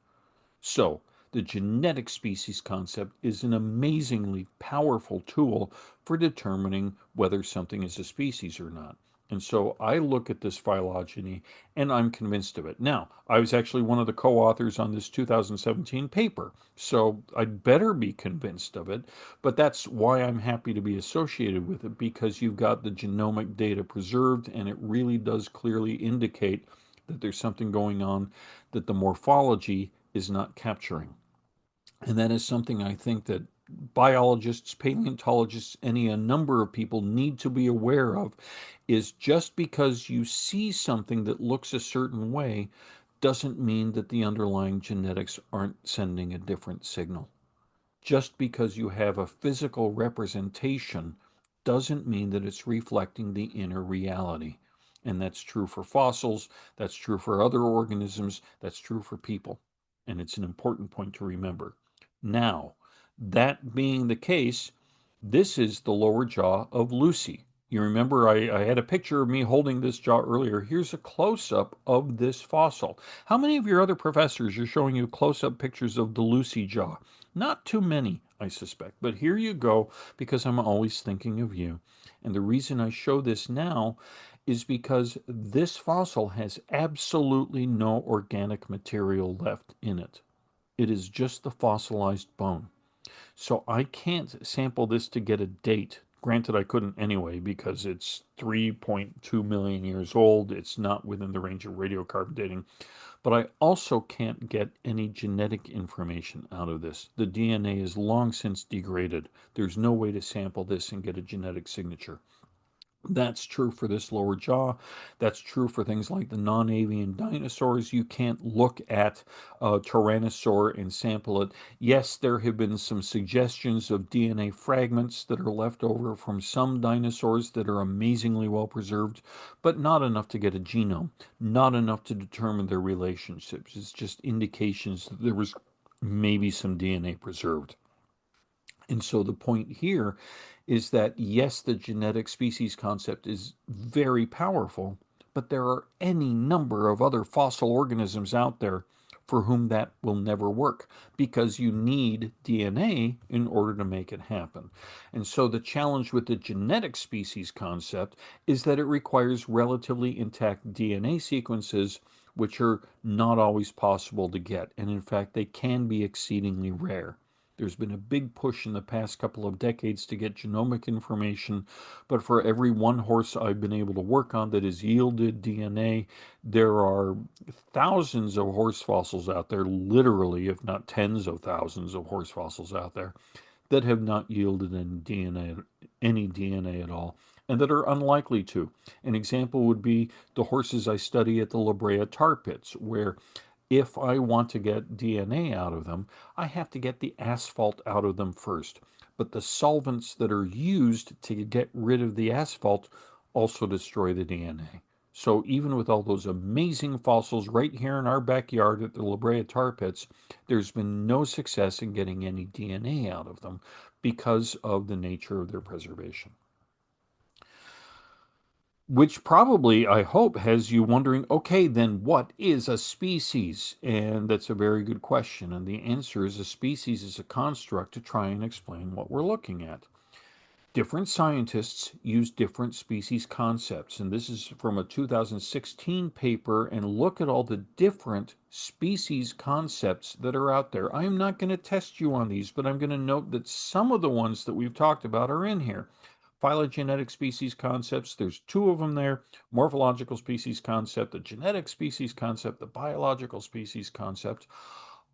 So, the genetic species concept is an amazingly powerful tool for determining whether something is a species or not. And so I look at this phylogeny and I'm convinced of it. Now, I was actually one of the co authors on this 2017 paper, so I'd better be convinced of it. But that's why I'm happy to be associated with it because you've got the genomic data preserved and it really does clearly indicate that there's something going on that the morphology is not capturing. And that is something I think that biologists, paleontologists, any a number of people need to be aware of is just because you see something that looks a certain way doesn't mean that the underlying genetics aren't sending a different signal. Just because you have a physical representation doesn't mean that it's reflecting the inner reality. And that's true for fossils, that's true for other organisms, that's true for people. And it's an important point to remember. Now, that being the case, this is the lower jaw of Lucy. You remember I had a picture of me holding this jaw earlier. Here's a close up of this fossil. How many of your other professors are showing you close up pictures of the Lucy jaw? Not too many, I suspect. But here you go, because I'm always thinking of you. And the reason I show this now is because this fossil has absolutely no organic material left in it. It is just the fossilized bone. So I can't sample this to get a date. Granted, I couldn't anyway because it's 3.2 million years old. It's not within the range of radiocarbon dating. But I also can't get any genetic information out of this. The DNA is long since degraded. There's no way to sample this and get a genetic signature. That's true for this lower jaw. That's true for things like the non avian dinosaurs. You can't look at a tyrannosaur and sample it. Yes, there have been some suggestions of DNA fragments that are left over from some dinosaurs that are amazingly well preserved, but not enough to get a genome, not enough to determine their relationships. It's just indications that there was maybe some DNA preserved. And so the point here is that yes, the genetic species concept is very powerful, but there are any number of other fossil organisms out there for whom that will never work because you need DNA in order to make it happen. And so the challenge with the genetic species concept is that it requires relatively intact DNA sequences, which are not always possible to get. And in fact, they can be exceedingly rare. There's been a big push in the past couple of decades to get genomic information, but for every one horse I've been able to work on that has yielded DNA, there are thousands of horse fossils out there, literally, if not tens of thousands of horse fossils out there, that have not yielded any DNA at all, and that are unlikely to. An example would be the horses I study at the La Brea tar pits, where if I want to get DNA out of them, I have to get the asphalt out of them first. But the solvents that are used to get rid of the asphalt also destroy the DNA. So even with all those amazing fossils right here in our backyard at the La Brea tar pits, there's been no success in getting any DNA out of them because of the nature of their preservation. Which probably, I hope, has you wondering, okay, then what is a species? And that's a very good question. And the answer is a species is a construct to try and explain what we're looking at. Different scientists use different species concepts. And this is from a 2016 paper. And look at all the different species concepts that are out there. I am not going to test you on these, but I'm going to note that some of the ones that we've talked about are in here. phylogenetic species concepts. There's two of them there: morphological species concept, the genetic species concept, the biological species concept.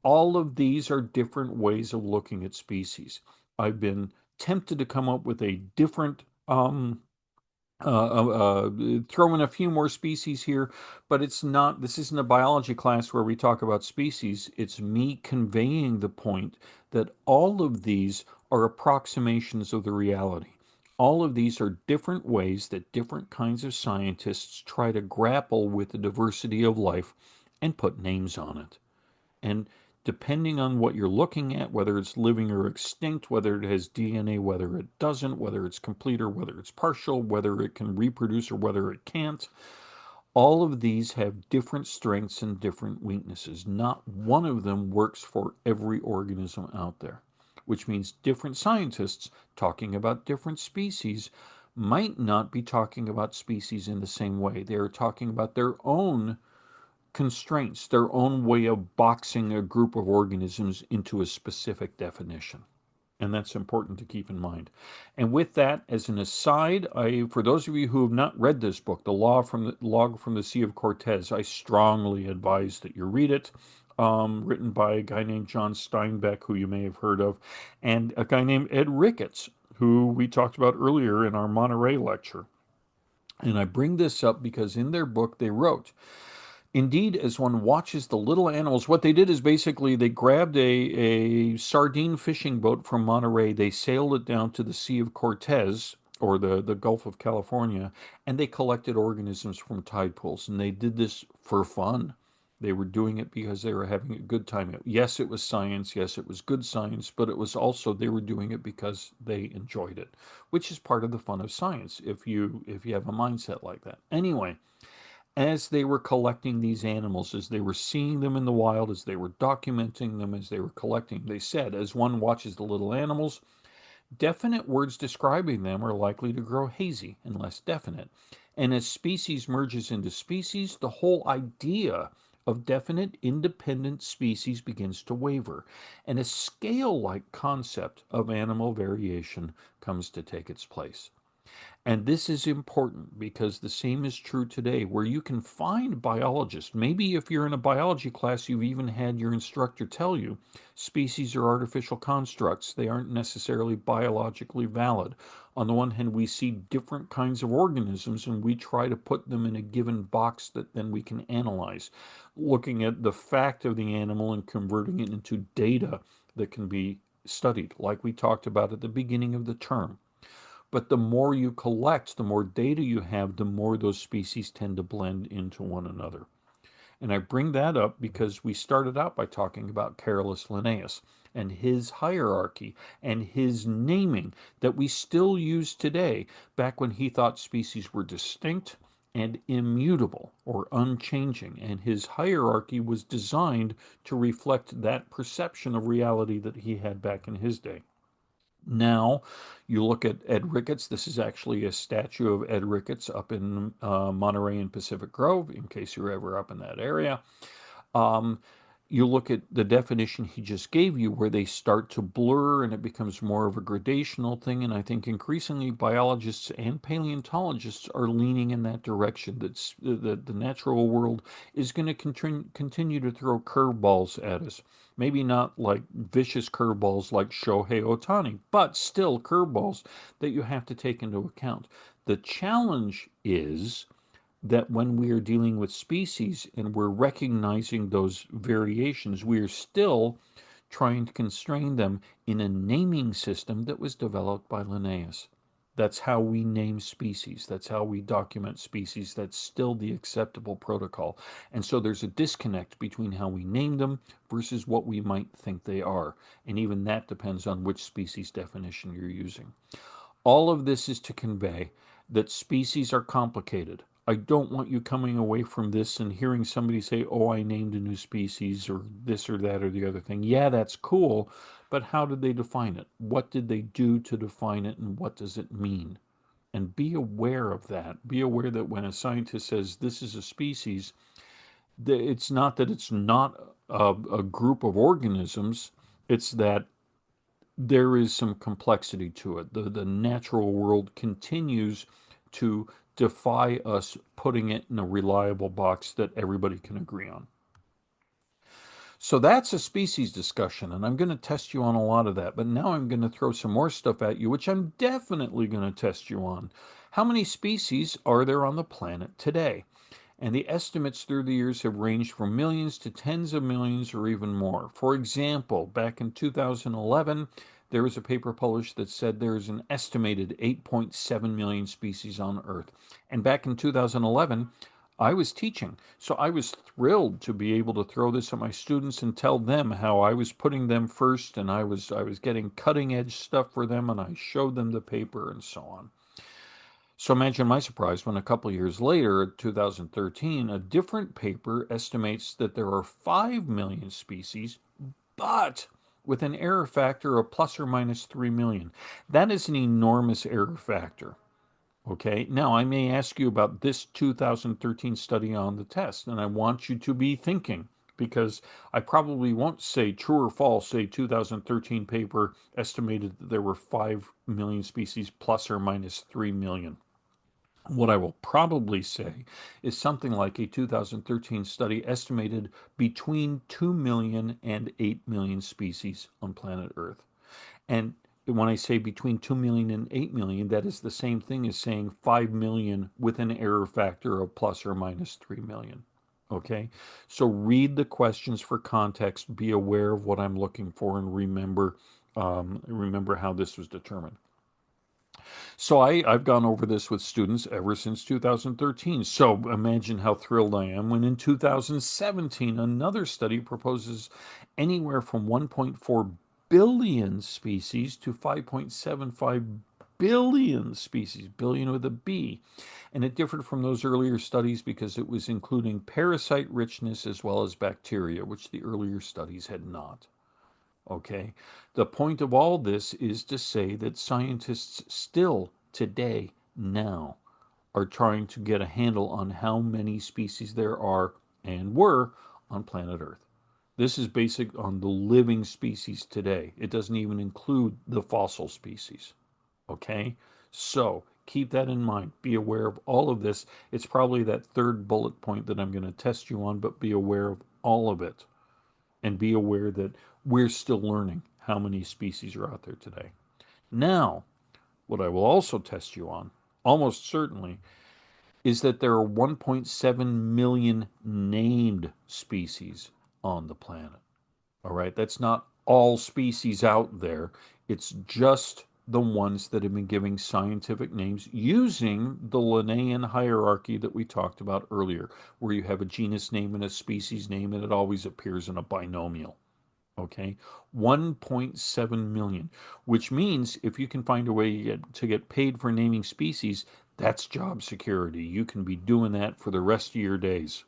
All of these are different ways of looking at species. I've been tempted to come up with a different throw in a few more species here, but it's not, this isn't a biology class where we talk about species. It's me conveying the point that all of these are approximations of the reality. All of these are different ways that different kinds of scientists try to grapple with the diversity of life and put names on it. And depending on what you're looking at, whether it's living or extinct, whether it has DNA, whether it doesn't, whether it's complete or whether it's partial, whether it can reproduce or whether it can't, all of these have different strengths and different weaknesses. Not one of them works for every organism out there, which means different scientists talking about different species might not be talking about species in the same way. They are talking about their own constraints, their own way of boxing a group of organisms into a specific definition. And that's important to keep in mind. And with that, as an aside, for those of you who have not read this book, The Log from the Sea of Cortez, I strongly advise that you read it. Written by a guy named John Steinbeck, who you may have heard of, and a guy named Ed Ricketts, who we talked about earlier in our Monterey lecture. And I bring this up because in their book they wrote, indeed, as one watches the little animals, what they did is basically they grabbed a sardine fishing boat from Monterey, they sailed it down to the Sea of Cortez, or the Gulf of California, and they collected organisms from tide pools. And they did this for fun. They were doing it because they were having a good time. Yes, it was science. Yes, it was good science, but it was also they were doing it because they enjoyed it, which is part of the fun of science if you have a mindset like that. Anyway, as they were collecting these animals, as they were seeing them in the wild, as they were documenting them, as they were collecting, they said, as one watches the little animals, definite words describing them are likely to grow hazy and less definite. And as species merges into species, the whole idea of definite independent species begins to waver, and a scale like concept of animal variation comes to take its place. And this is important because the same is true today, where you can find biologists. Maybe if you're in a biology class, you've even had your instructor tell you species are artificial constructs. They aren't necessarily biologically valid. On the one hand, we see different kinds of organisms and we try to put them in a given box that then we can analyze, looking at the fact of the animal and converting it into data that can be studied, like we talked about at the beginning of the term. But the more you collect, the more data you have, the more those species tend to blend into one another. And I bring that up because we started out by talking about Carolus Linnaeus and his hierarchy and his naming that we still use today, back when he thought species were distinct and immutable or unchanging. And his hierarchy was designed to reflect that perception of reality that he had back in his day. Now, you look at Ed Ricketts. This is actually a statue of Ed Ricketts up in Monterey and Pacific Grove, in case you're ever up in that area. Um, you look at the definition he just gave you, where they start to blur and it becomes more of a gradational thing. And I think increasingly biologists and paleontologists are leaning in that direction. That the natural world is going to continue to throw curveballs at us. Maybe not like vicious curveballs like Shohei Ohtani, but still curveballs that you have to take into account. The challenge is that when we are dealing with species and we're recognizing those variations, we are still trying to constrain them in a naming system that was developed by Linnaeus. That's how we name species. That's how we document species. That's still the acceptable protocol. And so there's a disconnect between how we name them versus what we might think they are. And even that depends on which species definition you're using. All of this is to convey that species are complicated. I don't want you coming away from this and hearing somebody say, oh, I named a new species or this or that or the other thing. Yeah, that's cool, but how did they define it? What did they do to define it and what does it mean? And be aware of that. Be aware that when a scientist says this is a species, it's not that it's not a group of organisms, it's that there is some complexity to it. The natural world continues to defy us putting it in a reliable box that everybody can agree on. So that's a species discussion, and I'm going to test you on a lot of that. But now I'm going to throw some more stuff at you, which I'm definitely going to test you on. How many species are there on the planet today? And the estimates through the years have ranged from millions to tens of millions or even more. For example, back in 2011, there was a paper published that said there's an estimated 8.7 million species on Earth. And back in 2011, I was teaching. So I was thrilled to be able to throw this at my students and tell them how I was putting them first and I was getting cutting edge stuff for them and I showed them the paper and so on. So imagine my surprise when a couple of years later, 2013, a different paper estimates that there are 5 million species, but with an error factor of plus or minus 3 million. That is an enormous error factor. Okay, now I may ask you about this 2013 study on the test, and I want you to be thinking because I probably won't say true or false, say 2013 paper estimated that there were 5 million species plus or minus 3 million. What I will probably say is something like a 2013 study estimated between 2 million and 8 million species on planet Earth. And when I say between 2 million and 8 million, that is the same thing as saying 5 million with an error factor of plus or minus 3 million. Okay, so read the questions for context, be aware of what I'm looking for, and remember how this was determined. So I've gone over this with students ever since 2013. So imagine how thrilled I am when in 2017 another study proposes anywhere from 1.4 billion species to 5.75 billion species, billion with a B. And it differed from those earlier studies because it was including parasite richness as well as bacteria, which the earlier studies had not. Okay. The point of all this is to say that scientists still today, now, are trying to get a handle on how many species there are and were on planet Earth. This is basic on the living species today. It doesn't even include the fossil species. Okay? So keep that in mind. Be aware of all of this. It's probably that third bullet point that I'm going to test you on, but be aware of all of it and be aware that we're still learning how many species are out there today. Now, what I will also test you on, almost certainly, is that there are 1.7 million named species on the planet. All right, that's not all species out there, it's just the ones that have been giving scientific names using the Linnaean hierarchy that we talked about earlier, where you have a genus name and a species name, and it always appears in a binomial. Okay, 1.7 million, which means if you can find a way to get paid for naming species, that's job security. You can be doing that for the rest of your days.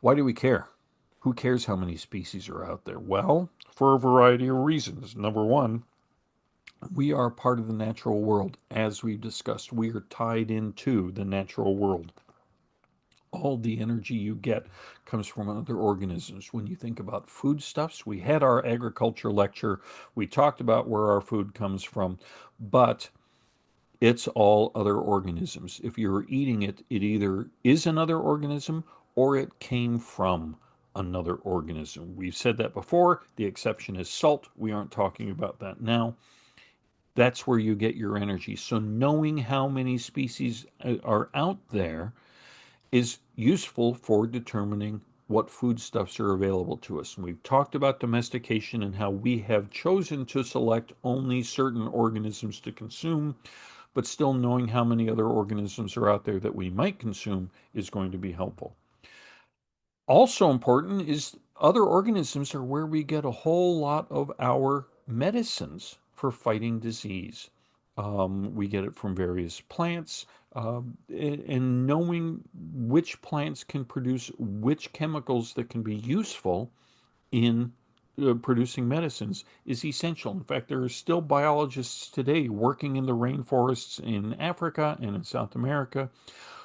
Why do we care? Who cares how many species are out there? Well, for a variety of reasons. Number one, we are part of the natural world. As we've discussed, we are tied into the natural world. All the energy you get comes from other organisms. When you think about foodstuffs, we had our agriculture lecture. We talked about where our food comes from, but it's all other organisms. If you're eating it, it either is another organism or it came from another organism. We've said that before. The exception is salt. We aren't talking about that now. That's where you get your energy. So, knowing how many species are out there is useful for determining what foodstuffs are available to us. And we've talked about domestication and how we have chosen to select only certain organisms to consume, but still knowing how many other organisms are out there that we might consume is going to be helpful. Also important is other organisms are where we get a whole lot of our medicines for fighting disease. We get it from various plants, and knowing which plants can produce which chemicals that can be useful in producing medicines is essential. In fact, there are still biologists today working in the rainforests in Africa and in South America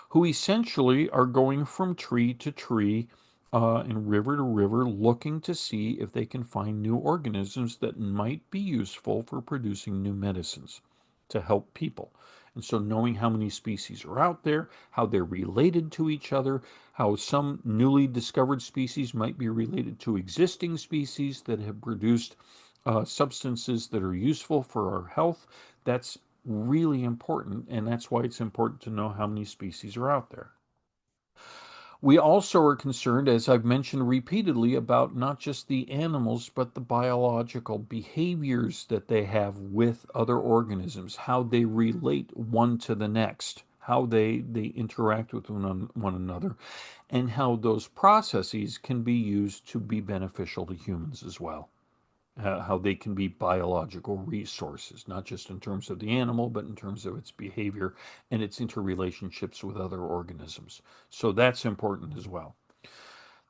who essentially are going from tree to tree and river to river looking to see if they can find new organisms that might be useful for producing new medicines to help people. And so, knowing how many species are out there, how they're related to each other, how some newly discovered species might be related to existing species that have produced substances that are useful for our health, that's really important. And that's why it's important to know how many species are out there. We also are concerned, as I've mentioned repeatedly, about not just the animals, but the biological behaviors that they have with other organisms, how they relate one to the next, how they interact with one another, and how those processes can be used to be beneficial to humans as well. How they can be biological resources, not just in terms of the animal, but in terms of its behavior and its interrelationships with other organisms. So that's important as well.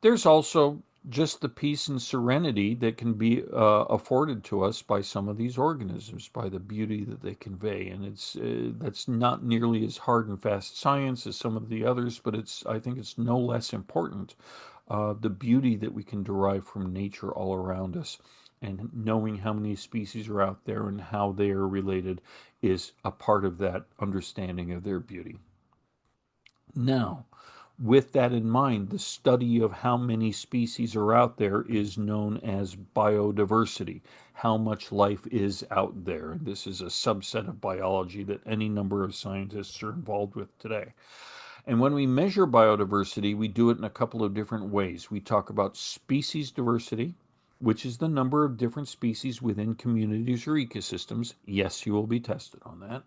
There's also just the peace and serenity that can be afforded to us by some of these organisms, by the beauty that they convey, and it's that's not nearly as hard and fast science as some of the others, but it's I think it's no less important. The beauty that we can derive from nature all around us, and knowing how many species are out there and how they are related, is a part of that understanding of their beauty. Now, with that in mind, the study of how many species are out there is known as biodiversity, how much life is out there. And this is a subset of biology that any number of scientists are involved with today. And when we measure biodiversity, we do it in a couple of different ways. We talk about species diversity, which is the number of different species within communities or ecosystems. Yes, you will be tested on that.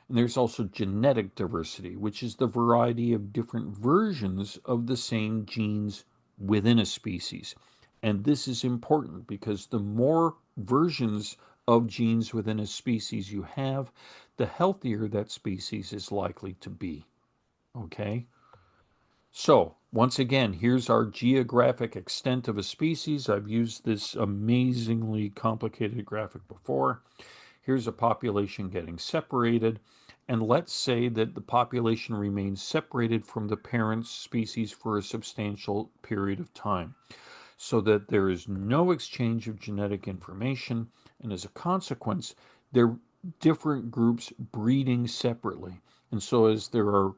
And there's also genetic diversity, which is the variety of different versions of the same genes within a species. And this is important because the more versions of genes within a species you have, the healthier that species is likely to be. Okay? So, once again, here's our geographic extent of a species. I've used this amazingly complicated graphic before. Here's a population getting separated. And let's say that the population remains separated from the parent species for a substantial period of time, so that there is no exchange of genetic information. And as a consequence, they're different groups breeding separately. And so, as there are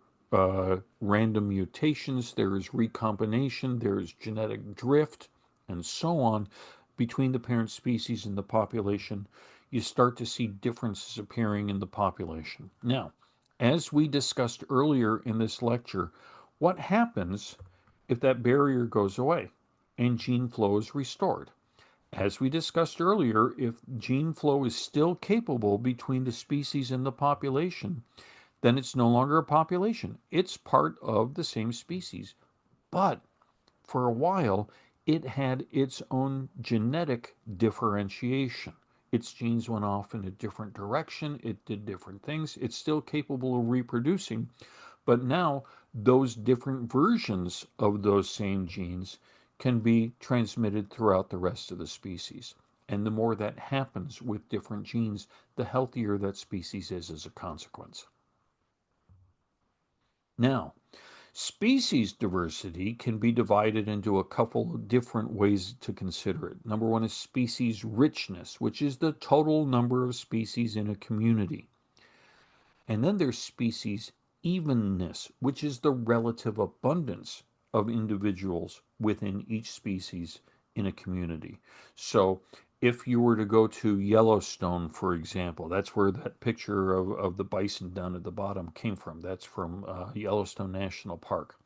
random mutations, there is recombination, there is genetic drift, and so on between the parent species and the population, you start to see differences appearing in the population. Now, as we discussed earlier in this lecture, what happens if that barrier goes away and gene flow is restored? As we discussed earlier, if gene flow is still capable between the species and the population, then it's no longer a population. It's part of the same species. But for a while, it had its own genetic differentiation. Its genes went off in a different direction. It did different things. It's still capable of reproducing, but now those different versions of those same genes can be transmitted throughout the rest of the species. And the more that happens with different genes, the healthier that species is as a consequence. Now, species diversity can be divided into a couple of different ways to consider it. Number one is species richness, which is the total number of species in a community. And then there's species evenness, which is the relative abundance of individuals within each species in a community. So if you were to go to Yellowstone, for example, that's where that picture of the bison down at the bottom came from. That's from Yellowstone National Park.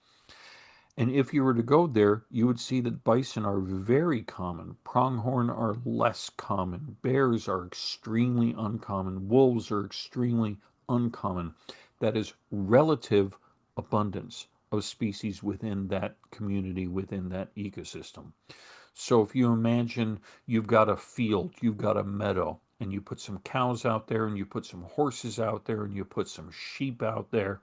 And if you were to go there, you would see that bison are very common. Pronghorn are less common. Bears are extremely uncommon. Wolves are extremely uncommon. That is relative abundance of species within that community, within that ecosystem. So if you imagine you've got a field, you've got a meadow, and you put some cows out there, and you put some horses out there, and you put some sheep out there,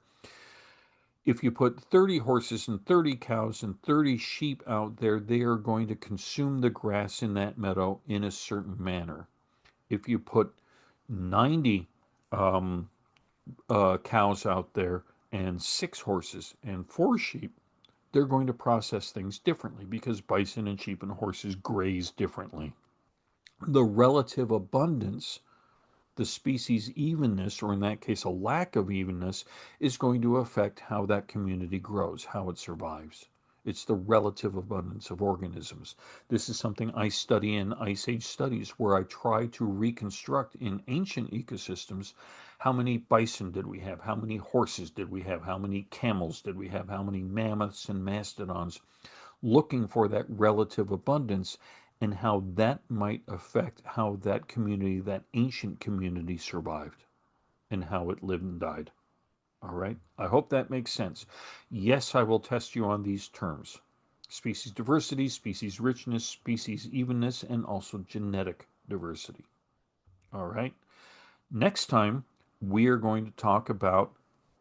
if you put 30 horses and 30 cows and 30 sheep out there, they are going to consume the grass in that meadow in a certain manner. If you put 90 cows out there and 6 horses and 4 sheep, they're going to process things differently because bison and sheep and horses graze differently. The relative abundance, the species evenness, or in that case, a lack of evenness, is going to affect how that community grows, how it survives. It's the relative abundance of organisms. This is something I study in Ice Age studies, where I try to reconstruct in ancient ecosystems how many bison did we have, how many horses did we have, how many camels did we have, how many mammoths and mastodons, looking for that relative abundance and how that might affect how that community, that ancient community, survived and how it lived and died. All right. I hope that makes sense. Yes, I will test you on these terms: species diversity, species richness, species evenness, and also genetic diversity. All right. Next time, we are going to talk about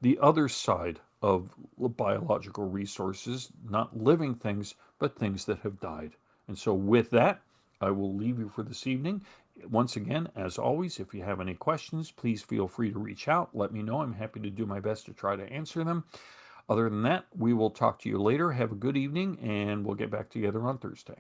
the other side of biological resources, not living things, but things that have died. And so, with that, I will leave you for this evening. Once again, as always, if you have any questions, please feel free to reach out. Let me know. I'm happy to do my best to try to answer them. Other than that, we will talk to you later. Have a good evening, and we'll get back together on Thursday.